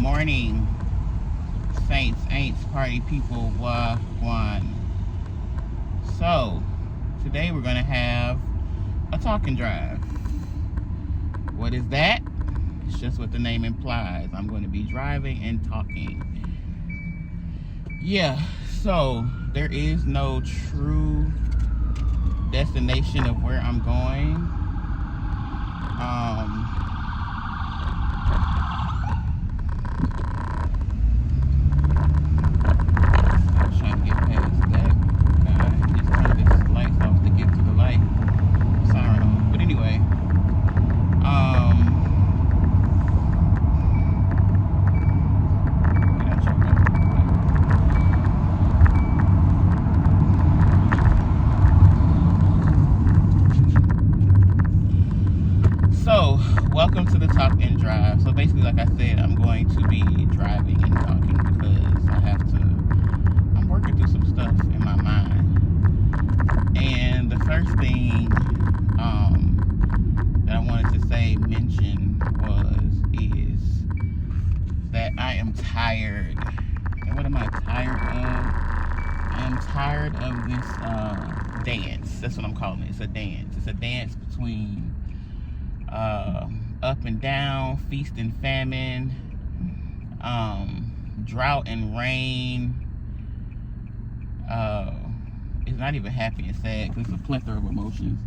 morning, saints, ain'ts, party people, wagwan. So, today we're going to have a talking drive. What is that? It's just what the name implies. I'm going to be driving and talking. Yeah, so there is no true destination of where I'm going. Trying to get past that guy. Just turned his lights off to get to the light. Siren on. But anyway, get out your road. So, welcome to the Talk and Drive. So basically, like I said, I'm going to be driving and talking because I'm working through some stuff in my mind. And the first thing that I wanted to mention is that I am tired. And what am I tired of? I am tired of this dance. That's what I'm calling it. It's a dance. It's a dance between up and down, feast and famine, drought and rain. It's not even happy and sad because it's a plethora of emotions.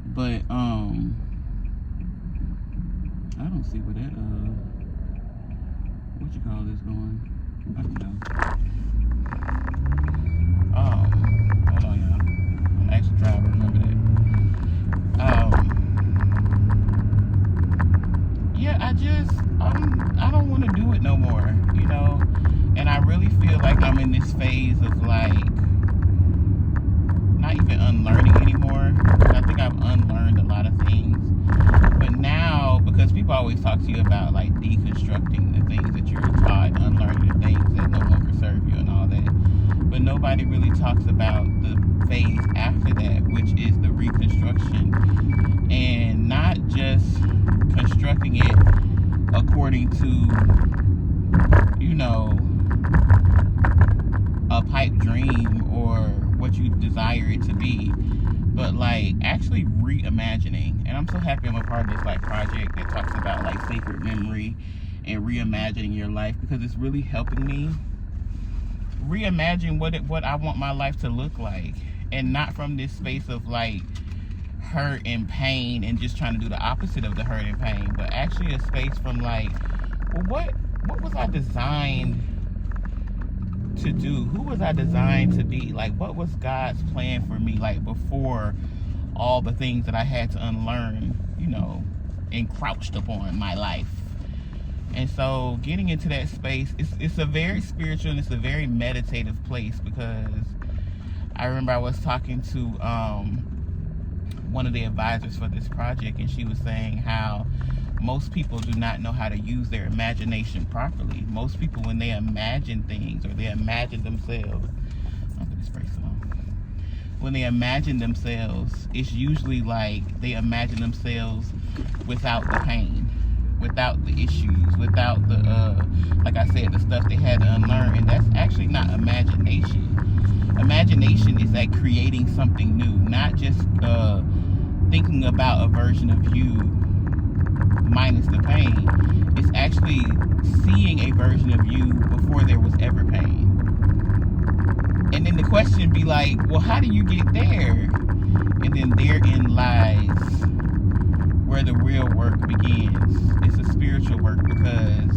But I don't see where that what you call this going. I don't know. Hold on, y'all. I'm an extra driver. Remember that. Yeah, I don't want to do it no more, you know. And I really feel like I'm in this phase of like not even unlearning anymore. I think I've unlearned a lot of things. But now, because people always talk to you about like deconstructing the things that you're taught, unlearning the things that no longer serve you and all that. But nobody really talks about the phase after that, which is the reconstruction. And not just constructing it according to, you know, a pipe dream or what you desire it to be, but like actually reimagining. And I'm so happy I'm a part of this like project that talks about like sacred memory and reimagining your life, because it's really helping me reimagine what I want my life to look like, and not from this space of like hurt and pain and just trying to do the opposite of the hurt and pain, but actually a space from like, well, what was I designed to do? Who was I designed to be? Like, what was God's plan for me, like before all the things that I had to unlearn, you know, encroached upon my life? And so getting into that space, it's a very spiritual and it's a very meditative place, because I remember I was talking to one of the advisors for this project, and she was saying how most people do not know how to use their imagination properly. Most people, when they imagine things or they imagine themselves, when they imagine themselves, it's usually like they imagine themselves without the pain, without the issues, without the like I said, the stuff they had to unlearn. And that's actually not imagination. Imagination is like creating something new, not just thinking about a version of you minus the pain. It's actually seeing a version of you before there was ever pain. And then the question be like, well, how do you get there? And then therein lies where the real work begins. It's a spiritual work, because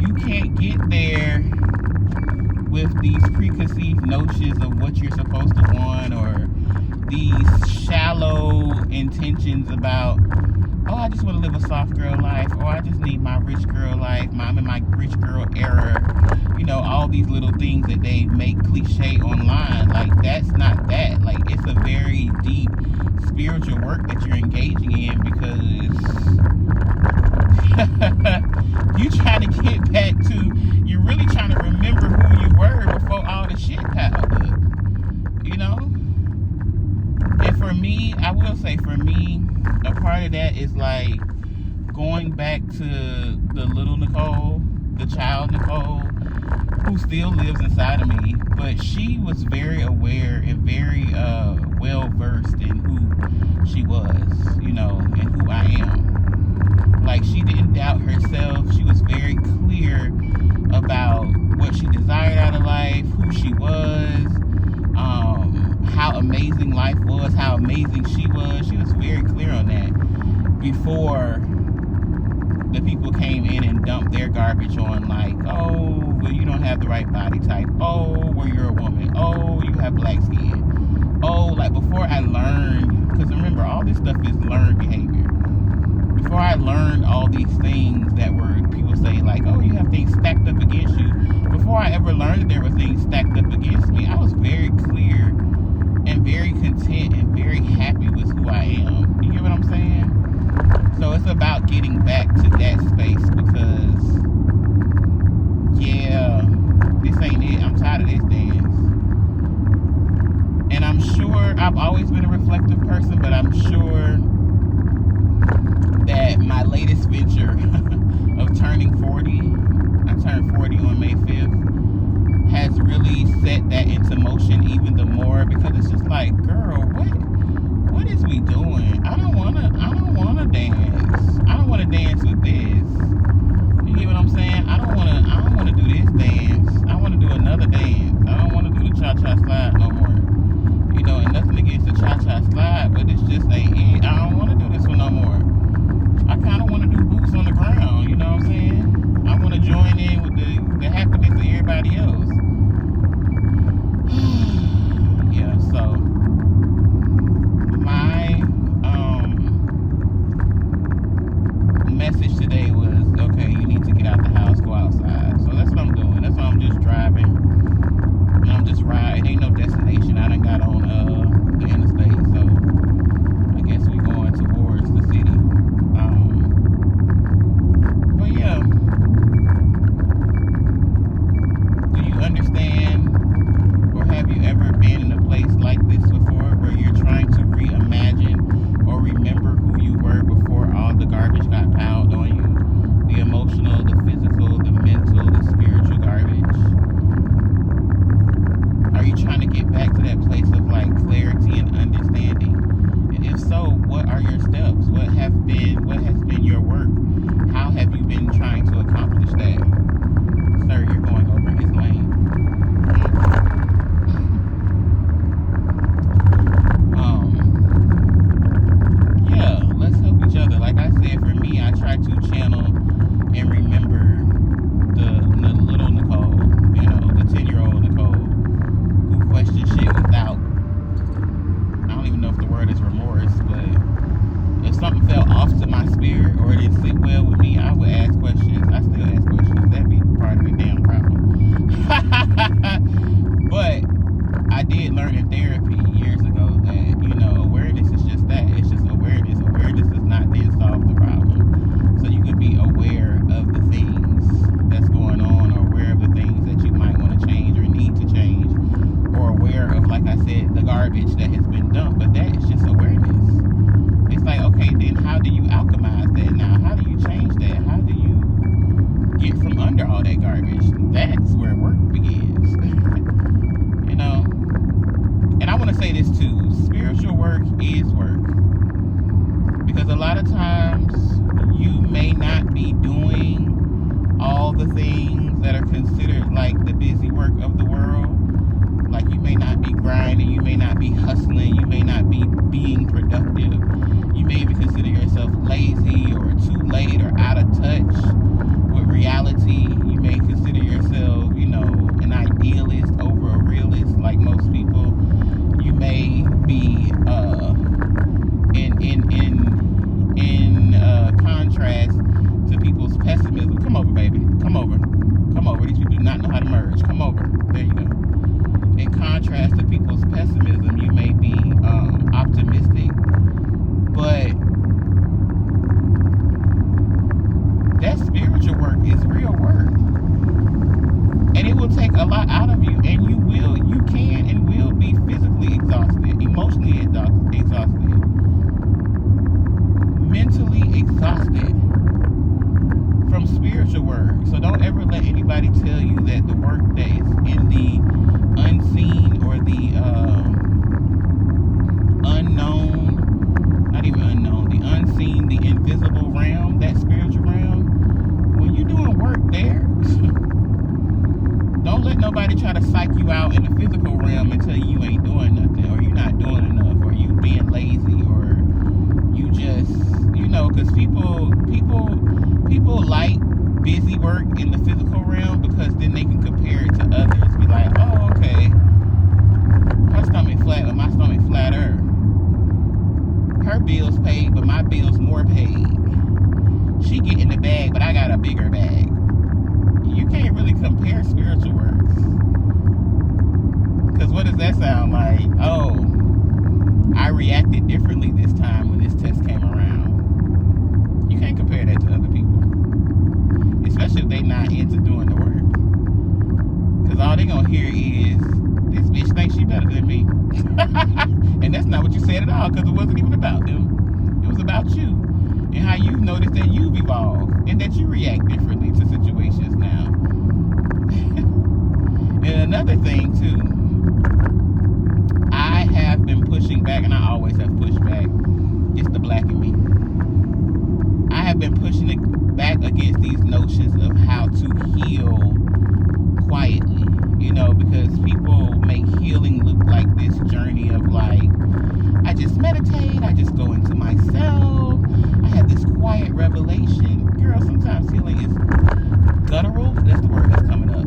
you can't get there with these preconceived notions of what you're supposed to want, or these shallow intentions about, oh, I just want to live a soft girl life, or I just need my rich girl life, I'm in my rich girl era, you know, all these little things that they make cliche online. Like, that's not that. Like, it's a very deep spiritual work that you're engaging in, because you trying to get back to, you're really trying to remember who you were before all the shit piled up, you know? And for me, I will say, for me, a part of that is like going back to the little Nicole child, Nicole, who still lives inside of me, but she was very aware and very well versed in who she was, you know, and who I am. Like, she didn't doubt herself. She was very clear about what she desired out of life, who she was, how amazing life was, how amazing she was. She was very clear on that before the people came in and dumped their garbage on, like, oh, well, you don't have the right body type. Oh, well, you're a woman. Oh, you have black skin. Oh, like, before I learned, because remember, all this stuff is learned behavior. Before I learned all these things that were, people say, like, oh, you have things stacked up against you. Before I ever learned that there were things stacked up against me, I was very clear and very content and very happy with who I am. You get what I'm saying? So it's about getting back to that space because, yeah, this ain't it. I'm tired of this dance. And I'm sure, I've always been a reflective person, but I'm sure that my latest venture of turning 40, I turned 40 on May 5th, has really set that into motion even the more, because it's just like, girl, what is we doing? I don't wanna dance. I don't wanna dance with this. You get what I'm saying? I don't wanna do this dance. I wanna do another dance. I don't wanna do the cha-cha slide no more. You know, and nothing against the cha-cha slide, but it's just ain't it. I don't wanna do this one no more. I kinda wanna do boots on the ground, you know what I'm saying? I wanna join in with the happiness of everybody else. Yeah, so my message today was, okay, you need to get out the house, go outside. So that's what I'm doing. That's why I'm just driving. And I'm just riding. It ain't no destination. I done got on the interstate, so I guess we going towards the city. But yeah. Do you understand, or have you ever been in a place like this before where you're trying to reimagine or remember who you were before all the garbage got piled on you? The emotional, the physical, the mental, the spiritual garbage. Are you trying to get back to that place of like clarity and understanding? And if so, what are your steps? What has been your work? How have you been trying to accomplish that? Sir, you're going over his lane. Yeah, let's help each other. Like I said, for me, I try to channel and remember the little Nicole, you know, the 10-year-old Nicole, who questioned shit without, I don't even know if the word is remorse, but if something felt off to my spirit or it didn't sit well with me, I would ask questions. I still ask questions. That'd be part of the damn problem. But I did learn in therapy years ago that, you know, awareness is just that. It's just awareness. Awareness does not then solve the problem. So you could be aware of the things that's going on, or aware of the things that you might want to change or need to change, or aware of, like I said, the garbage that has been dumped. But that is just awareness. It's like, okay, then how do you alchemize that now? How do you change that? How do you get from under all that garbage? That's where work begins. You know? And I want to say this too. Spiritual work is work. Because a lot of times you may not be doing all the things that are considered like the busy work of the world. Like, you may not be grinding, you may not be hustling, you may not be being productive. You may even consider yourself lazy or too late or out of touch with reality. You may consider yourself, you know, an idealist over a realist, like most people. You may be in contrast to people's pessimism. Come over, baby. Come over. Come over. These people do not know how to merge. Come over. There you go. In contrast to people's pessimism, you may be optimistic, but that spiritual work is real work, and it will take a lot out of you, and you can and will be physically exhausted, emotionally exhausted, mentally exhausted from spiritual work. So don't ever let nobody tell you that the work that is in the unseen or the unknown, not even unknown, the unseen, the invisible realm, that spiritual realm, when you're doing work there, don't let nobody try to psych you out in the physical realm and tell you ain't doing nothing, or you're not doing enough, or you being lazy, or you just, because people like busy work in the physical realm because then they can compare it to others. Be like, oh, okay, her stomach flat, but my stomach flatter. Her bills paid, but my bills more paid. She get in the bag, but I got a bigger bag. You can't really compare spiritual works. Because what does that sound like? Oh, I reacted differently this time when this test came around. You can't compare that to other people. Especially if they not into doing the work. Because all they gonna hear is, this bitch thinks she better than me. And that's not what you said at all, because it wasn't even about them. It was about you. And how you've noticed that you've evolved. And that you react differently to situations now. And another thing too, I have been pushing back, and I always have pushed back. It's the black in me. I have been pushing it back against these notions of how to heal quietly, because people make healing look like this journey of like, I just meditate, I just go into myself, I have this quiet revelation. Girl, sometimes healing is guttural. That's the word that's coming up.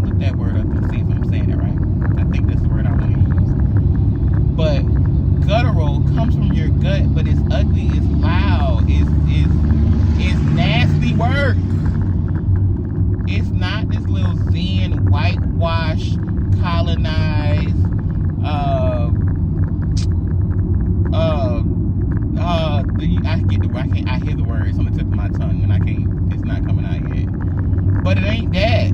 Look that word up and see if I'm saying it right. I think that's the word I want to use. But guttural comes from your gut, but it's ugly, it's loud, it's nasty work. It's not this little zen, whitewash, colonized, I hear the words on the tip of my tongue and it's not coming out yet. But it ain't that.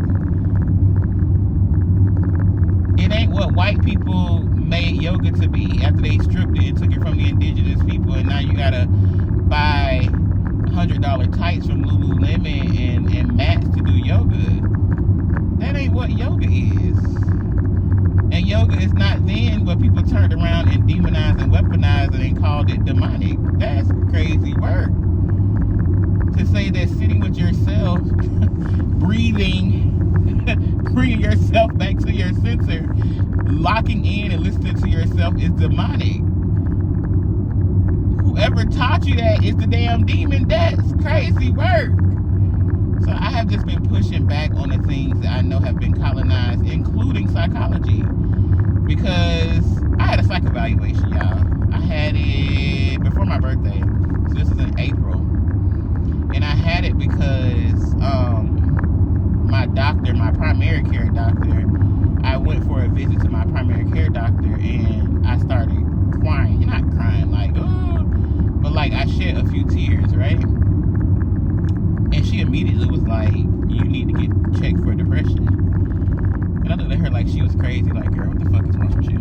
It ain't what white people made yoga to be after they stripped it and took it from the indigenous people, and now you gotta buy $100 tights from Lululemon and mats to do yoga. That ain't what yoga is. And yoga is not then what people turned around and demonized and weaponized it and called it demonic. That's crazy work. To say that sitting with yourself, breathing, bringing yourself back to your center, locking in and listening to yourself is demonic. Whoever taught you that is the damn demon. That's crazy work. So I have just been pushing back on the things that I know have been colonized, including psychology. Because I had a psych evaluation, y'all. I had it before my birthday. So this is in April. And I had it because my doctor, my primary care doctor, I went for a visit to my primary care doctor and I started crying. Not crying like, oh, but like I shed a few tears, right? And she immediately was like, you need to get checked for depression. And I looked at her like she was crazy, like, girl, what the fuck is wrong with you?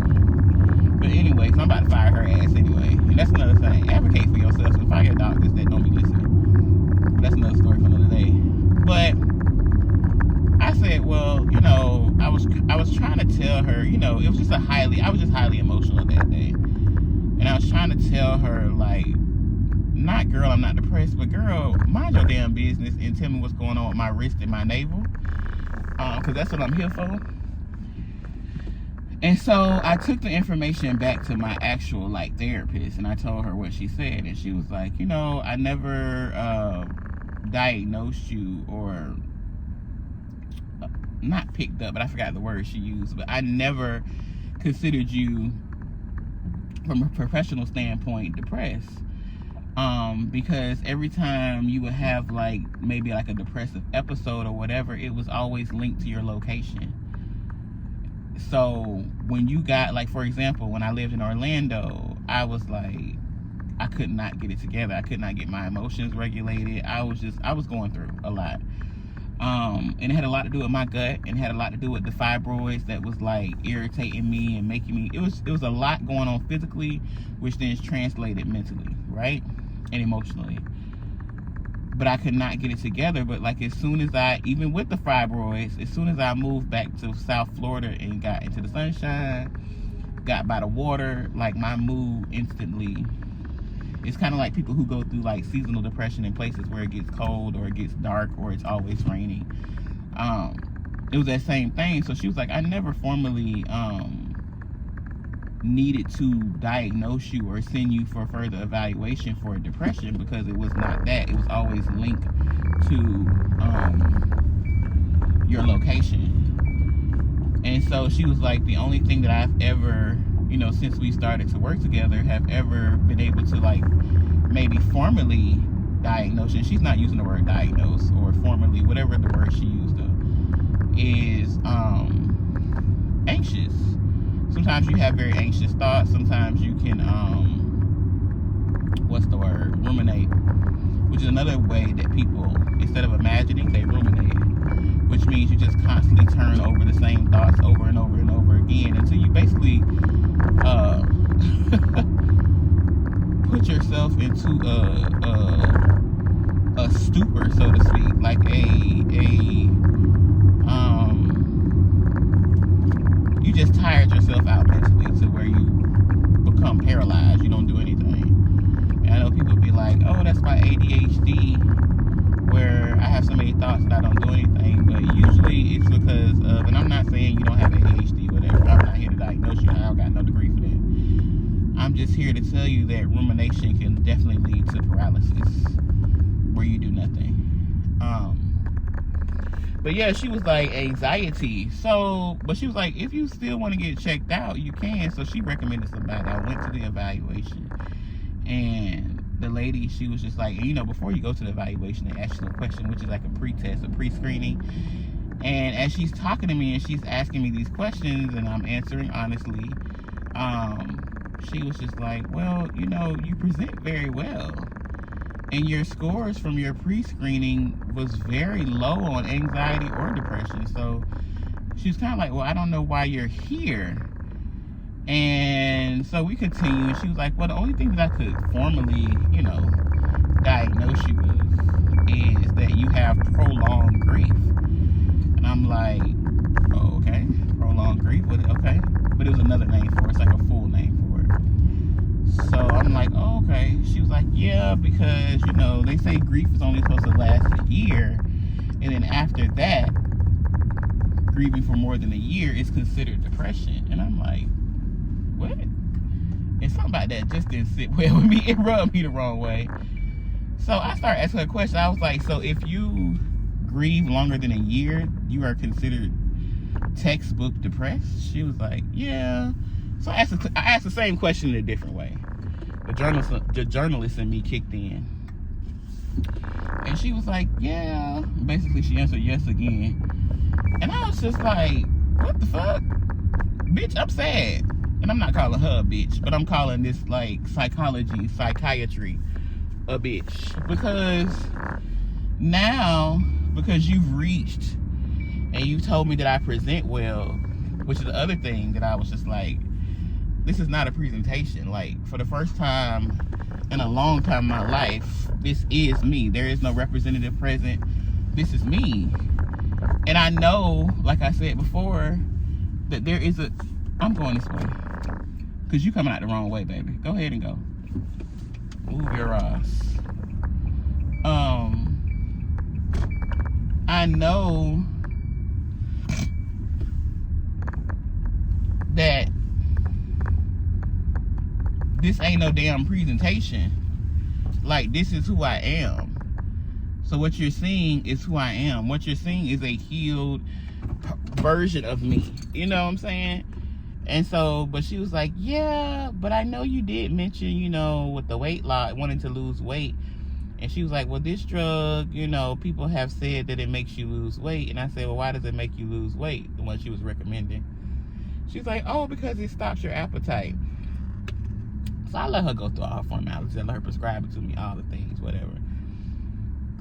But anyway, so I'm about to fire her ass anyway. And that's another thing. Advocate for yourself. So if I get doctors that don't be listening. But that's another story for another day. But I said, well, I was trying to tell her, it was just I was just highly emotional that day. And I was trying to tell her, like, not girl, I'm not depressed, but girl, mind your damn business and tell me what's going on with my wrist and my navel. Because that's what I'm here for. And so I took the information back to my actual therapist and I told her what she said, and she was like, I never diagnosed you or not picked up, but I forgot the word she used, but I never considered you from a professional standpoint depressed. Because every time you would have maybe a depressive episode or whatever, it was always linked to your location. So when you got, for example, when I lived in Orlando, I was I could not get it together. I could not get my emotions regulated. I was going through a lot. And it had a lot to do with my gut, and it had a lot to do with the fibroids that was irritating me and making me, it was a lot going on physically, which then is translated mentally, right? And emotionally. but I could not get it together. But like as soon as even with the fibroids, as soon as I moved back to South Florida and got into the sunshine, got by the water, like my mood instantly, it's kind of like people who go through like seasonal depression in places where it gets cold or it gets dark or it's always raining. It was that same thing. So she was like, I never formally needed to diagnose you or send you for further evaluation for depression, because it was not that. It was always linked to your location. And so she was like, the only thing that I've ever, since we started to work together, have ever been able to like maybe formally diagnose, and she's not using the word diagnose or formally, whatever the word she used is anxious. Sometimes you have very anxious thoughts. Sometimes you can, ruminate, which is another way that people, instead of imagining, they ruminate, which means you just constantly turn over the same thoughts over and over and over again until you basically put yourself into a stupor, so to speak, like you just tired yourself out mentally to where you become paralyzed. You don't do anything. And I know people be like, oh, that's my ADHD, where I have so many thoughts that I don't do anything. But usually it's because of, and I'm not saying you don't have ADHD or whatever. I'm not here to diagnose you. I don't got no degree for that. I'm just here to tell you that rumination can definitely lead to paralysis, where you do nothing. But yeah, she was like, anxiety. So, but she was like, if you still want to get checked out, you can. So she recommended somebody. I went to the evaluation, and the lady, she was just like, before you go to the evaluation, they ask you a question, which is like a pre-test, a pre-screening. And as she's talking to me and she's asking me these questions and I'm answering honestly, she was just like, well, you present very well. And your scores from your pre-screening was very low on anxiety or depression. So she was kind of like, well, I don't know why you're here. And so we continued. And she was like, well, the only thing that I could formally, diagnose you with is that you have prolonged grief. And I'm like, oh, okay, prolonged grief. Okay. But it was another name for it. It's like a full name for it. So I'm like, oh, okay. She was like, yeah, because, they say grief is only supposed to last a year. And then after that, grieving for more than a year is considered depression. And I'm like, what? And something about that just didn't sit well with me. It rubbed me the wrong way. So I started asking her a question. I was like, so if you grieve longer than a year, you are considered textbook depressed? She was like, yeah. So I asked the same question in a different way. The journalist in me kicked in. And she was like, yeah. Basically, she answered yes again. And I was just like, what the fuck? Bitch, I'm sad. And I'm not calling her a bitch, but I'm calling this, like, psychiatry a bitch. Because now, because you've reached and you've told me that I present well, which is the other thing that I was just like, this is not a presentation. Like, for the first time in a long time in my life, this is me. There is no representative present. This is me. And I know, like I said before, that there is I'm going this way. Because you coming out the wrong way, baby. Go ahead and go. Move your ass. I know that this ain't no damn presentation. Like, this is who I am. So what you're seeing is who I am. What you're seeing is a healed version of me. You know what I'm saying? And so, but she was like, yeah, but I know you did mention, with the weight loss, wanting to lose weight. And she was like, well, this drug, people have said that it makes you lose weight. And I said, well, why does it make you lose weight? The one she was recommending. She's like, oh, because it stops your appetite. So I let her go through all formalities and let her prescribe it to me, all the things, whatever.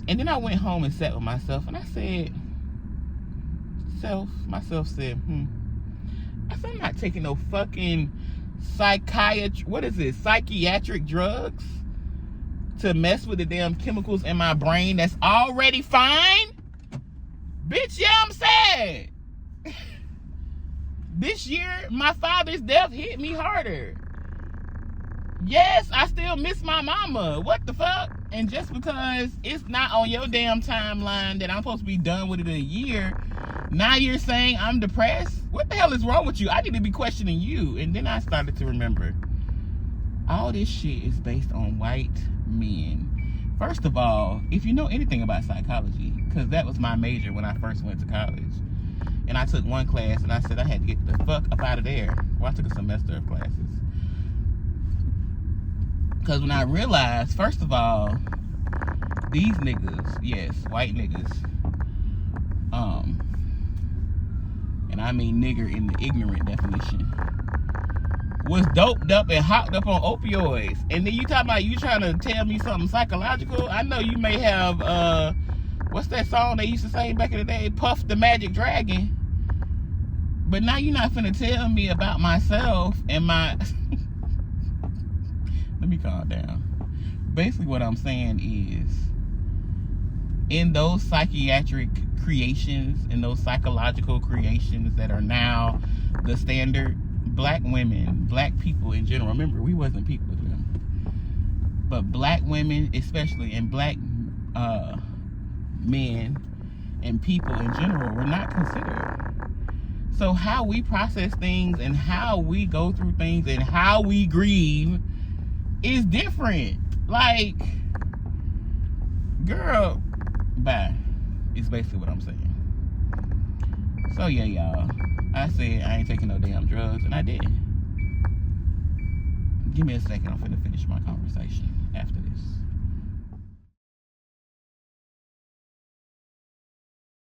And then I went home and sat with myself and I said, myself said, I said, I'm not taking no fucking psychiatric drugs. to mess with the damn chemicals in my brain that's already fine? Bitch, yeah, I'm sad. This year, my father's death hit me harder. Yes, I still miss my mama. What the fuck? And just because it's not on your damn timeline that I'm supposed to be done with it in a year, now you're saying I'm depressed? What the hell is wrong with you? I need to be questioning you. And then I started to remember, all this shit is based on white men. First of all, if you know anything about psychology, because that was my major when I first went to college, and I took one class and I said I had to get the fuck up out of there. Well, I took a semester of classes. Because when I realized, first of all, these niggas, yes, white niggas, and I mean nigger in the ignorant definition, was doped up and hopped up on opioids. And then you talking about you trying to tell me something psychological? I know you may have, what's that song they used to sing back in the day? Puff the Magic Dragon. But now you're not finna tell me about myself and my... Let me calm down. Basically what I'm saying is, in those psychiatric creations, in those psychological creations that are now the standard, black women, black people in general, remember, we wasn't people to them, but black women especially, and black men and people in general were not considered. So how we process things and how we go through things and how we grieve is different. Like, girl, bye. It's basically what I'm saying. So yeah, y'all, I said I ain't taking no damn drugs, and I didn't. Give me a second, I'm finna finish my conversation after this.